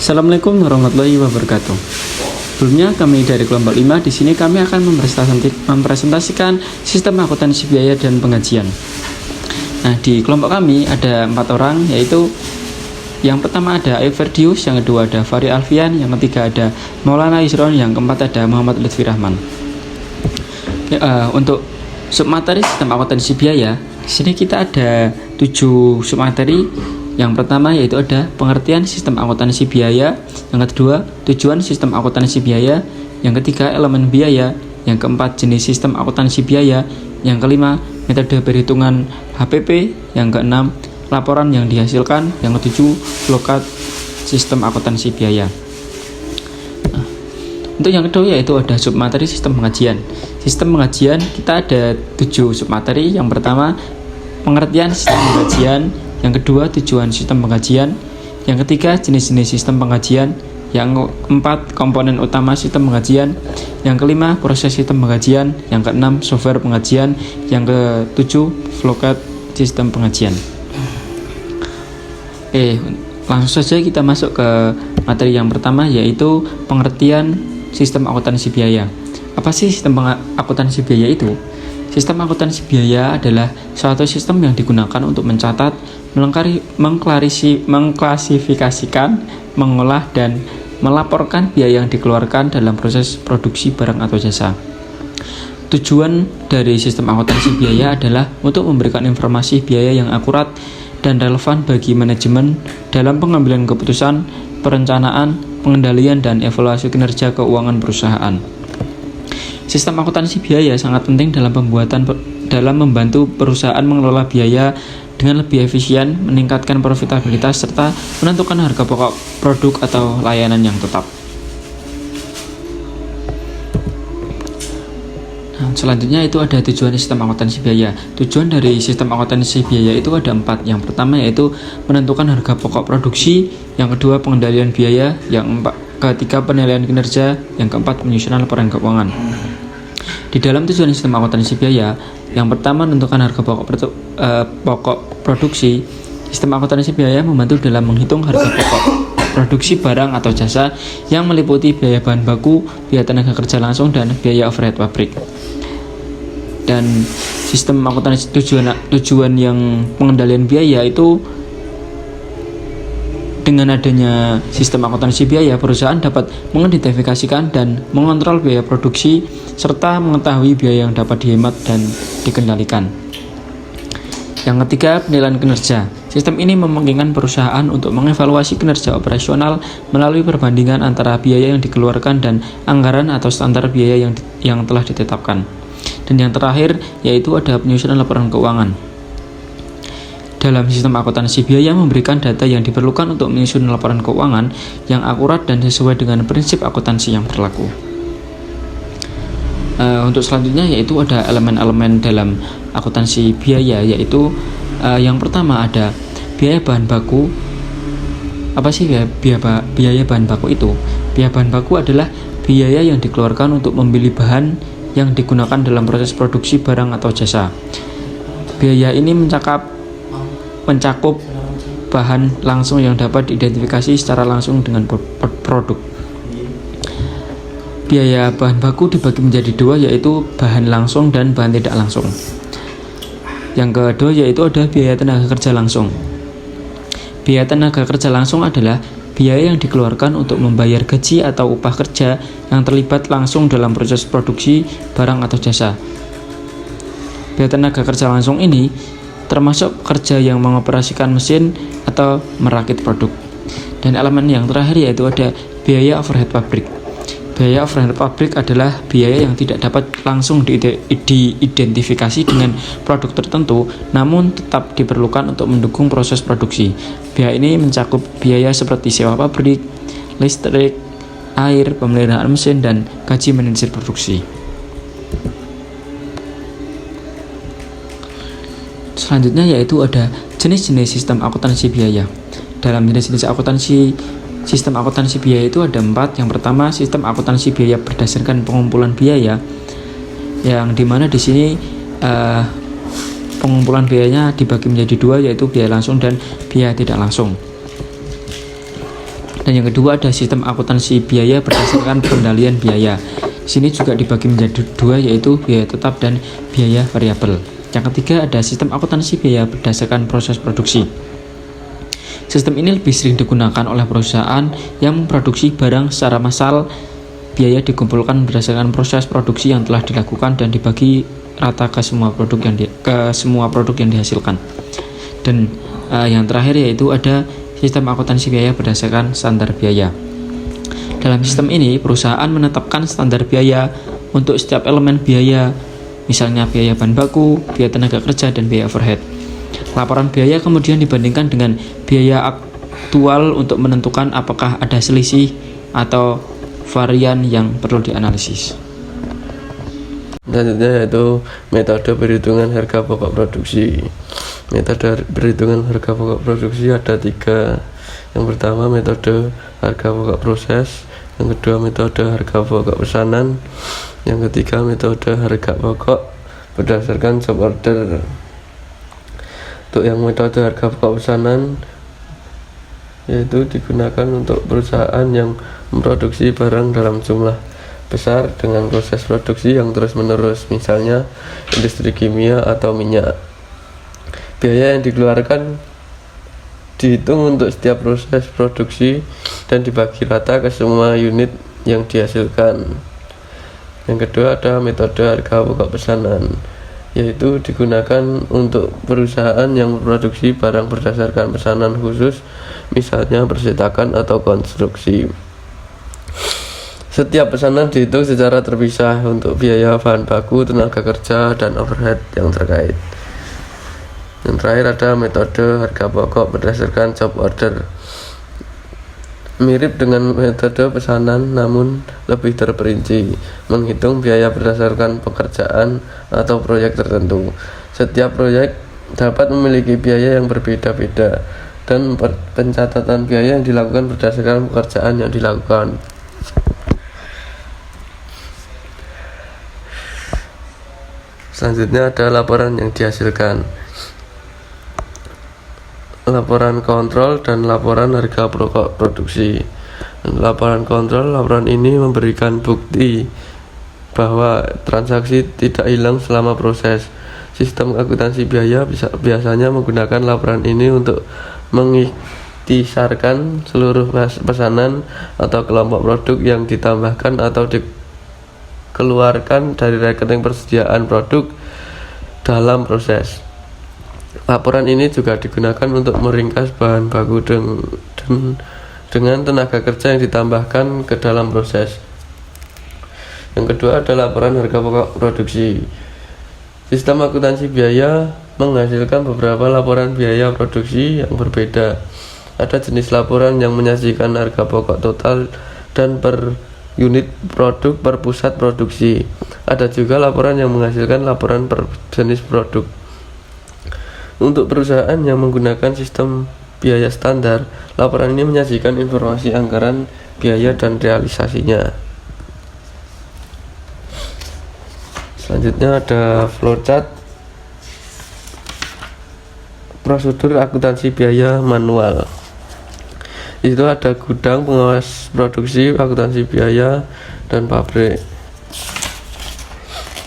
Assalamualaikum warahmatullahi wabarakatuh. Sebelumnya kami dari kelompok 5 di sini kami akan mempresentasikan sistem akuntansi biaya dan pengajian. Nah, di kelompok kami ada 4 orang, yaitu yang pertama ada Everdius, yang kedua ada Fahri Alfian, yang ketiga ada Maulana Isron, yang keempat ada Muhammad Lutfi Rahman. Untuk submateri sistem akuntansi biaya, di sini kita ada 7 submateri. Yang pertama yaitu ada pengertian sistem akuntansi biaya, yang kedua tujuan sistem akuntansi biaya, yang ketiga elemen biaya, yang keempat jenis sistem akuntansi biaya, yang kelima metode perhitungan HPP, yang keenam laporan yang dihasilkan, yang ketujuh flowchart sistem akuntansi biaya. Untuk yang kedua yaitu ada submateri sistem pengajian. Sistem pengajian kita ada 7 submateri. Yang pertama pengertian sistem pengajian, yang kedua tujuan sistem pengajian, yang ketiga jenis-jenis sistem pengajian, yang keempat komponen utama sistem pengajian, yang kelima proses sistem pengajian, yang keenam software pengajian, yang ketujuh flowchart sistem pengajian. Langsung saja kita masuk ke materi yang pertama, yaitu pengertian sistem akuntansi biaya. Apa sih sistem akuntansi biaya itu? Sistem akuntansi biaya adalah suatu sistem yang digunakan untuk mencatat, mengklasifikasikan, mengolah, dan melaporkan biaya yang dikeluarkan dalam proses produksi barang atau jasa. Tujuan dari sistem akuntansi biaya adalah untuk memberikan informasi biaya yang akurat dan relevan bagi manajemen dalam pengambilan keputusan, perencanaan, pengendalian, dan evaluasi kinerja keuangan perusahaan. Sistem akuntansi biaya sangat penting dalam membantu perusahaan mengelola biaya dengan lebih efisien, meningkatkan profitabilitas, serta menentukan harga pokok produk atau layanan yang tetap. Nah, selanjutnya itu ada tujuan sistem akuntansi biaya. Tujuan dari sistem akuntansi biaya itu ada 4. Yang pertama yaitu menentukan harga pokok produksi, yang kedua pengendalian biaya, yang ketiga penilaian kinerja, yang keempat penyusunan laporan keuangan. Di dalam tujuan sistem akuntansi biaya, yang pertama menentukan harga pokok produksi. Sistem akuntansi biaya membantu dalam menghitung harga pokok produksi barang atau jasa yang meliputi biaya bahan baku, biaya tenaga kerja langsung, dan biaya overhead pabrik. Dan sistem akuntansi tujuan yang pengendalian biaya itu, dengan adanya sistem akuntansi biaya, perusahaan dapat mengidentifikasikan dan mengontrol biaya produksi serta mengetahui biaya yang dapat dihemat dan dikendalikan. Yang ketiga, penilaian kinerja. Sistem ini memungkinkan perusahaan untuk mengevaluasi kinerja operasional melalui perbandingan antara biaya yang dikeluarkan dan anggaran atau standar biaya yang telah ditetapkan. Dan yang terakhir yaitu ada penyusunan laporan keuangan. Dalam sistem akuntansi biaya memberikan data yang diperlukan untuk menyusun laporan keuangan yang akurat dan sesuai dengan prinsip akuntansi yang berlaku. Untuk selanjutnya yaitu ada elemen-elemen dalam akuntansi biaya, yaitu yang pertama ada biaya bahan baku. Apa sih biaya bahan baku itu? Biaya bahan baku adalah biaya yang dikeluarkan untuk membeli bahan yang digunakan dalam proses produksi barang atau jasa. Biaya ini mencakup bahan langsung yang dapat diidentifikasi secara langsung dengan produk. Biaya bahan baku dibagi menjadi 2, yaitu bahan langsung dan bahan tidak langsung. Yang kedua yaitu ada biaya tenaga kerja langsung. Biaya tenaga kerja langsung adalah biaya yang dikeluarkan untuk membayar gaji atau upah kerja yang terlibat langsung dalam proses produksi barang atau jasa. Biaya tenaga kerja langsung ini termasuk kerja yang mengoperasikan mesin atau merakit produk. Dan elemen yang terakhir yaitu ada biaya overhead pabrik. Biaya overhead pabrik adalah biaya yang tidak dapat langsung diidentifikasi dengan produk tertentu, namun tetap diperlukan untuk mendukung proses produksi. Biaya ini mencakup biaya seperti sewa pabrik, listrik, air, pemeliharaan mesin, dan gaji manajer produksi. Selanjutnya yaitu ada jenis-jenis sistem akuntansi biaya. Dalam jenis-jenis sistem akuntansi biaya itu ada 4. Yang pertama, sistem akuntansi biaya berdasarkan pengumpulan biaya, yang dimana di sini pengumpulan biayanya dibagi menjadi 2, yaitu biaya langsung dan biaya tidak langsung. Dan yang kedua ada sistem akuntansi biaya berdasarkan pengendalian biaya. Di sini juga dibagi menjadi dua, yaitu biaya tetap dan biaya variabel. Yang ketiga ada sistem akuntansi biaya berdasarkan proses produksi. Sistem ini lebih sering digunakan oleh perusahaan yang memproduksi barang secara massal. Biaya dikumpulkan berdasarkan proses produksi yang telah dilakukan dan dibagi rata ke semua produk yang dihasilkan. Dan yang terakhir yaitu ada sistem akuntansi biaya berdasarkan standar biaya. Dalam sistem ini, perusahaan menetapkan standar biaya untuk setiap elemen biaya, misalnya biaya bahan baku, biaya tenaga kerja, dan biaya overhead. Laporan biaya kemudian dibandingkan dengan biaya aktual untuk menentukan apakah ada selisih atau varian yang perlu dianalisis. Selanjutnya yaitu metode perhitungan harga pokok produksi. Metode perhitungan harga pokok produksi ada 3. Yang pertama metode harga pokok proses, yang kedua metode harga pokok pesanan, yang ketiga metode harga pokok berdasarkan job order. Untuk yang metode harga pokok pesanan yaitu digunakan untuk perusahaan yang memproduksi barang dalam jumlah besar dengan proses produksi yang terus-menerus, misalnya industri kimia atau minyak. Biaya yang dikeluarkan dihitung untuk setiap proses produksi dan dibagi rata ke semua unit yang dihasilkan. Yang kedua ada metode harga pokok pesanan, yaitu digunakan untuk perusahaan yang memproduksi barang berdasarkan pesanan khusus, misalnya percetakan atau konstruksi. Setiap pesanan dihitung secara terpisah untuk biaya bahan baku, tenaga kerja, dan overhead yang terkait. Yang terakhir ada metode harga pokok berdasarkan job order. Mirip dengan metode pesanan namun lebih terperinci, menghitung biaya berdasarkan pekerjaan atau proyek tertentu. Setiap proyek dapat memiliki biaya yang berbeda-beda dan pencatatan biaya yang dilakukan berdasarkan pekerjaan yang dilakukan. Selanjutnya ada laporan yang dihasilkan. Laporan kontrol dan laporan harga pokok produksi. Laporan kontrol, laporan ini memberikan bukti bahwa transaksi tidak hilang selama proses. Sistem akuntansi biaya biasanya menggunakan laporan ini untuk mengikhtisarkan seluruh pesanan atau kelompok produk yang ditambahkan atau dikeluarkan dari rekening persediaan produk dalam proses. Laporan ini juga digunakan untuk meringkas bahan baku dengan tenaga kerja yang ditambahkan ke dalam proses. Yang kedua adalah laporan harga pokok produksi. Sistem akuntansi biaya menghasilkan beberapa laporan biaya produksi yang berbeda. Ada jenis laporan yang menyajikan harga pokok total dan per unit produk per pusat produksi. Ada juga laporan yang menghasilkan laporan per jenis produk. Untuk perusahaan yang menggunakan sistem biaya standar, laporan ini menyajikan informasi anggaran, biaya, dan realisasinya. Selanjutnya ada flowchart prosedur akuntansi biaya manual. Itu ada gudang, pengawas produksi, akuntansi biaya, dan pabrik.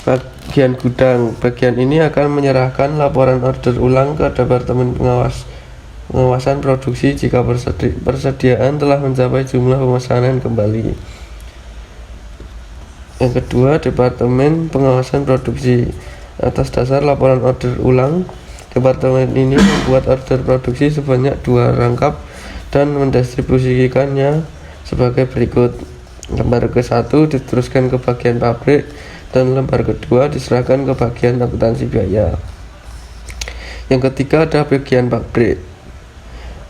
Bagian gudang, bagian ini akan menyerahkan laporan order ulang ke Departemen Pengawasan Produksi jika persediaan telah mencapai jumlah pemesanan kembali. Yang kedua, Departemen Pengawasan Produksi. Atas dasar laporan order ulang, departemen ini membuat order produksi sebanyak 2 rangkap dan mendistribusikannya sebagai berikut. Lembar ke-1 diteruskan ke bagian pabrik dan lembar kedua diserahkan ke bagian akuntansi biaya. Yang ketiga ada bagian pabrik.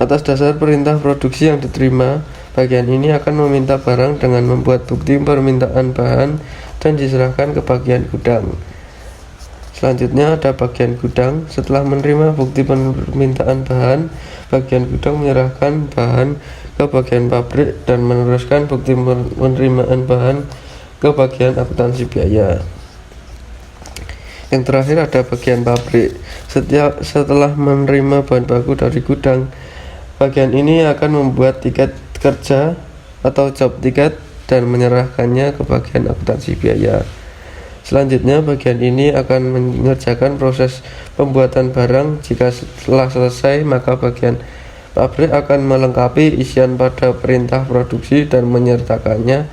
Atas dasar perintah produksi yang diterima, bagian ini akan meminta barang dengan membuat bukti permintaan bahan dan diserahkan ke bagian gudang. Selanjutnya ada bagian gudang. Setelah menerima bukti permintaan bahan, bagian gudang menyerahkan bahan ke bagian pabrik dan meneruskan bukti penerimaan bahan ke bagian akuntansi biaya. Yang terakhir ada bagian pabrik. Setelah menerima bahan baku dari gudang, bagian ini akan membuat tiket kerja atau job ticket dan menyerahkannya ke bagian akuntansi biaya. Selanjutnya, bagian ini akan mengerjakan proses pembuatan barang. Jika telah selesai, maka bagian pabrik akan melengkapi isian pada perintah produksi dan menyerahkannya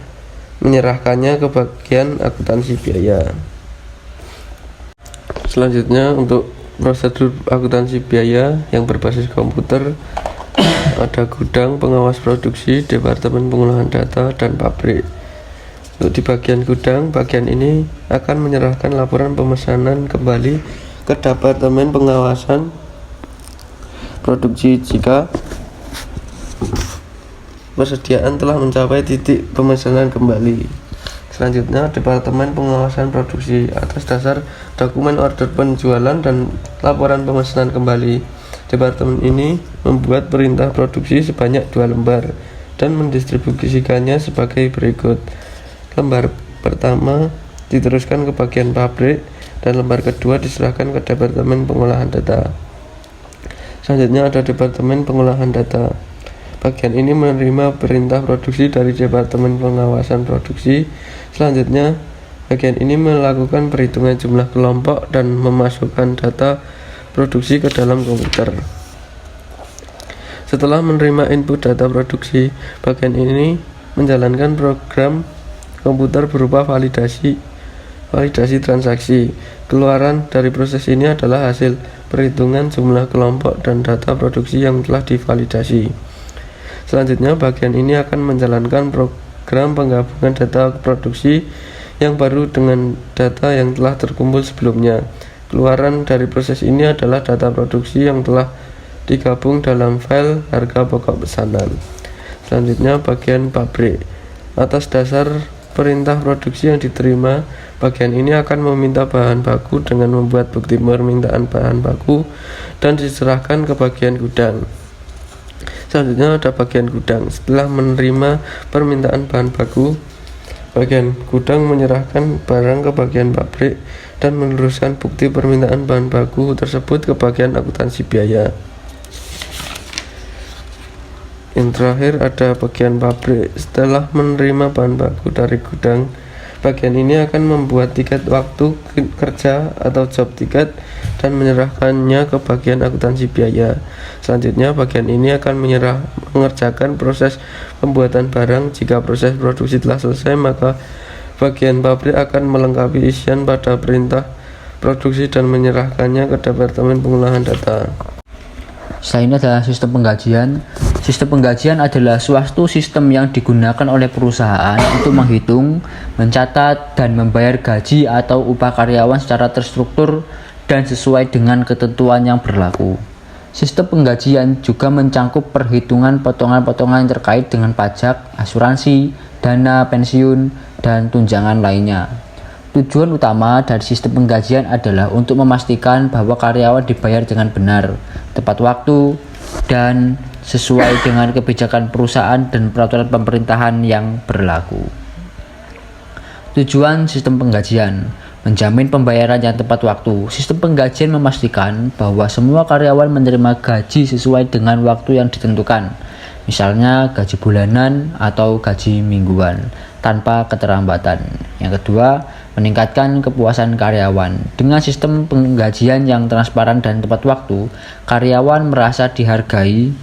ke bagian akuntansi biaya. Selanjutnya, untuk prosedur akuntansi biaya yang berbasis komputer, ada gudang, pengawas produksi, departemen pengolahan data, dan pabrik. Untuk di bagian gudang, bagian ini akan menyerahkan laporan pemesanan kembali ke departemen pengawasan produksi jika persediaan telah mencapai titik pemesanan kembali. Selanjutnya, departemen pengawasan produksi atas dasar dokumen order penjualan dan laporan pemesanan kembali. Departemen ini membuat perintah produksi sebanyak 2 lembar dan mendistribusikannya sebagai berikut. Lembar pertama diteruskan ke bagian pabrik dan lembar kedua diserahkan ke departemen pengolahan data. Selanjutnya ada departemen pengolahan data. Bagian ini menerima perintah produksi dari departemen pengawasan produksi. Selanjutnya, bagian ini melakukan perhitungan jumlah kelompok dan memasukkan data produksi ke dalam komputer. Setelah menerima input data produksi, bagian ini menjalankan program komputer berupa validasi transaksi. Keluaran dari proses ini adalah hasil perhitungan jumlah kelompok dan data produksi yang telah divalidasi. Selanjutnya, bagian ini akan menjalankan program penggabungan data produksi yang baru dengan data yang telah terkumpul sebelumnya. Keluaran dari proses ini adalah data produksi yang telah digabung dalam file harga pokok pesanan. Selanjutnya, bagian pabrik. Atas dasar perintah produksi yang diterima, bagian ini akan meminta bahan baku dengan membuat bukti permintaan bahan baku dan diserahkan ke bagian gudang. Selanjutnya ada bagian gudang. Setelah menerima permintaan bahan baku, bagian gudang menyerahkan barang ke bagian pabrik dan meneruskan bukti permintaan bahan baku tersebut ke bagian akuntansi biaya. Yang terakhir ada bagian pabrik. Setelah menerima bahan baku dari gudang, bagian ini akan membuat tiket waktu kerja atau job ticket dan menyerahkannya ke bagian akuntansi biaya. Selanjutnya, bagian ini akan mengerjakan proses pembuatan barang. Jika proses produksi telah selesai, maka bagian pabrik akan melengkapi isian pada perintah produksi dan menyerahkannya ke departemen pengolahan data. Selain ini adalah sistem penggajian. Sistem penggajian adalah suatu sistem yang digunakan oleh perusahaan untuk menghitung, mencatat, dan membayar gaji atau upah karyawan secara terstruktur dan sesuai dengan ketentuan yang berlaku. Sistem penggajian juga mencangkup perhitungan potongan-potongan terkait dengan pajak, asuransi, dana pensiun, dan tunjangan lainnya. Tujuan utama dari sistem penggajian adalah untuk memastikan bahwa karyawan dibayar dengan benar, tepat waktu, dan sesuai dengan kebijakan perusahaan dan peraturan pemerintahan yang berlaku. Tujuan sistem penggajian: menjamin pembayaran yang tepat waktu. Sistem penggajian memastikan bahwa semua karyawan menerima gaji sesuai dengan waktu yang ditentukan, misalnya gaji bulanan atau gaji mingguan, tanpa keterlambatan. Yang kedua, meningkatkan kepuasan karyawan. Dengan sistem penggajian yang transparan dan tepat waktu, karyawan merasa dihargai,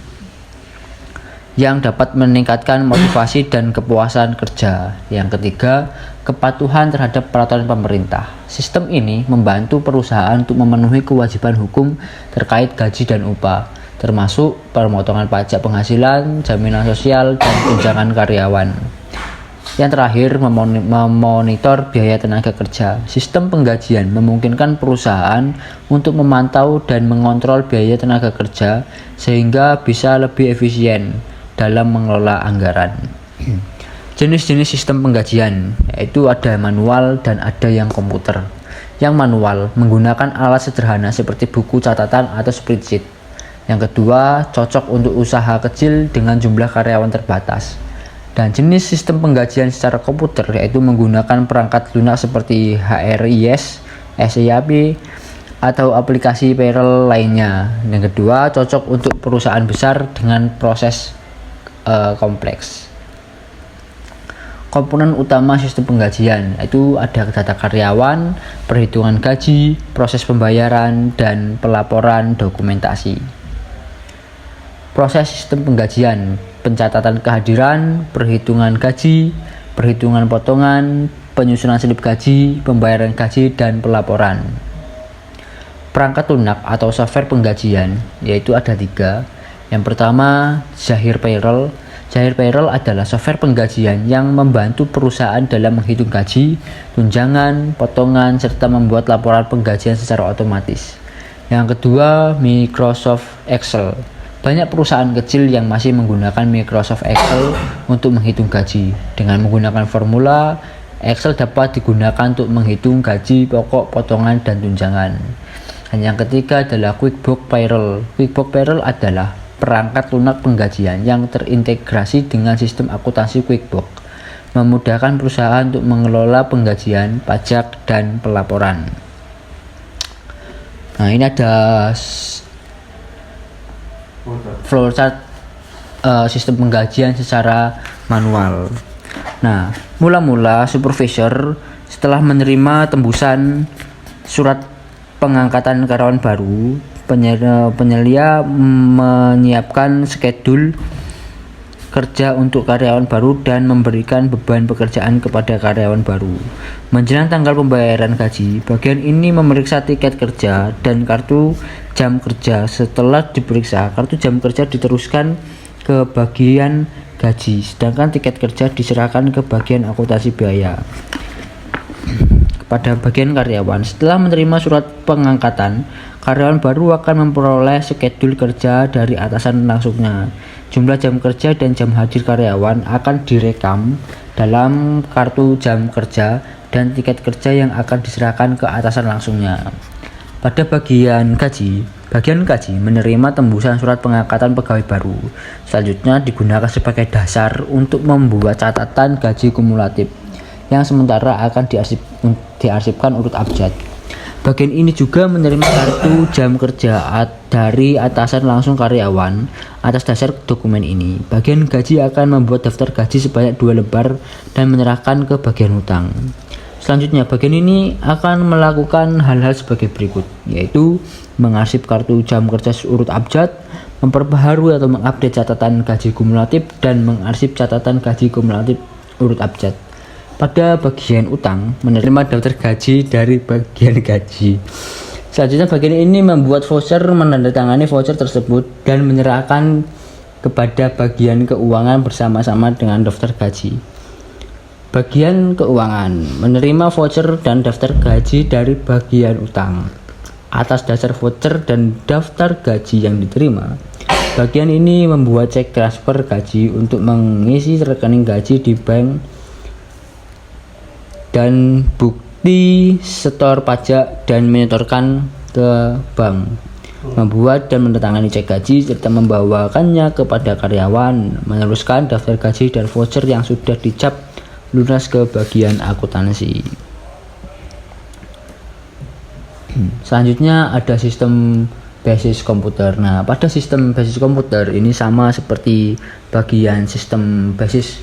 yang dapat meningkatkan motivasi dan kepuasan kerja. Yang ketiga, kepatuhan terhadap peraturan pemerintah. Sistem ini membantu perusahaan untuk memenuhi kewajiban hukum terkait gaji dan upah, termasuk pemotongan pajak penghasilan, jaminan sosial, dan tunjangan karyawan. Yang terakhir, memonitor biaya tenaga kerja. Sistem penggajian memungkinkan perusahaan untuk memantau dan mengontrol biaya tenaga kerja sehingga bisa lebih efisien dalam mengelola anggaran. Jenis-jenis sistem penggajian yaitu ada manual dan ada yang komputer. Yang manual menggunakan alat sederhana seperti buku catatan atau spreadsheet. Yang kedua, cocok untuk usaha kecil dengan jumlah karyawan terbatas. Dan jenis sistem penggajian secara komputer yaitu menggunakan perangkat lunak seperti HRIS, SAP, atau aplikasi payroll lainnya. Yang kedua, cocok untuk perusahaan besar dengan proses kompleks. Komponen utama sistem penggajian itu ada data karyawan, perhitungan gaji, proses pembayaran, dan pelaporan dokumentasi. Proses sistem penggajian, pencatatan kehadiran, perhitungan gaji, perhitungan potongan, penyusunan slip gaji, pembayaran gaji, dan pelaporan. Perangkat lunak atau software penggajian yaitu ada 3. Yang pertama, Zahir Payroll. Zahir Payroll adalah software penggajian yang membantu perusahaan dalam menghitung gaji, tunjangan, potongan, serta membuat laporan penggajian secara otomatis. Yang kedua, Microsoft Excel. Banyak perusahaan kecil yang masih menggunakan Microsoft Excel untuk menghitung gaji. Dengan menggunakan formula, Excel dapat digunakan untuk menghitung gaji, pokok, potongan, dan tunjangan. Dan yang ketiga adalah QuickBooks Payroll. QuickBooks Payroll adalah perangkat lunak penggajian yang terintegrasi dengan sistem akuntansi QuickBooks, memudahkan perusahaan untuk mengelola penggajian, pajak, dan pelaporan. Nah, ini ada flowchart sistem penggajian secara manual. Nah, mula-mula supervisor setelah menerima tembusan surat pengangkatan karyawan baru, penyelia menyiapkan skedul kerja untuk karyawan baru dan memberikan beban pekerjaan kepada karyawan baru. Menjelang tanggal pembayaran gaji, bagian ini memeriksa tiket kerja dan kartu jam kerja. Setelah diperiksa, kartu jam kerja diteruskan ke bagian gaji, sedangkan tiket kerja diserahkan ke bagian akuntansi biaya. Pada bagian karyawan, setelah menerima surat pengangkatan, karyawan baru akan memperoleh skedul kerja dari atasan langsungnya. Jumlah jam kerja dan jam hadir karyawan akan direkam dalam kartu jam kerja dan tiket kerja yang akan diserahkan ke atasan langsungnya. Pada bagian gaji menerima tembusan surat pengangkatan pegawai baru. Selanjutnya digunakan sebagai dasar untuk membuat catatan gaji kumulatif yang sementara akan diarsipkan urut abjad. Bagian ini juga menerima kartu jam kerja dari atasan langsung karyawan. Atas dasar dokumen ini, bagian gaji akan membuat daftar gaji sebanyak 2 lembar dan menyerahkan ke bagian hutang. Selanjutnya, bagian ini akan melakukan hal-hal sebagai berikut, yaitu mengarsip kartu jam kerja urut abjad, memperbaharui atau mengupdate catatan gaji kumulatif, dan mengarsip catatan gaji kumulatif urut abjad. Pada bagian utang, menerima daftar gaji dari bagian gaji. Selanjutnya, bagian ini membuat voucher, menandatangani voucher tersebut, dan menyerahkan kepada bagian keuangan bersama-sama dengan daftar gaji. Bagian keuangan menerima voucher dan daftar gaji dari bagian utang. Atas dasar voucher dan daftar gaji yang diterima, bagian ini membuat cek transfer gaji untuk mengisi rekening gaji di bank dan bukti setor pajak dan menyetorkan ke bank, membuat dan menandatangani cek gaji serta membawakannya kepada karyawan, meneruskan daftar gaji dan voucher yang sudah dicap lunas ke bagian akuntansi. Selanjutnya ada sistem basis komputer. Nah, pada sistem basis komputer ini sama seperti bagian sistem basis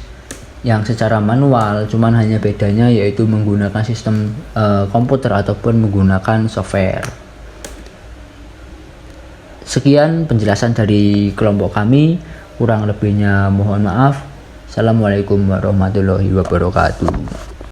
yang secara manual, cuman hanya bedanya yaitu menggunakan sistem komputer ataupun menggunakan software. Sekian penjelasan dari kelompok kami, kurang lebihnya mohon maaf. Assalamualaikum warahmatullahi wabarakatuh.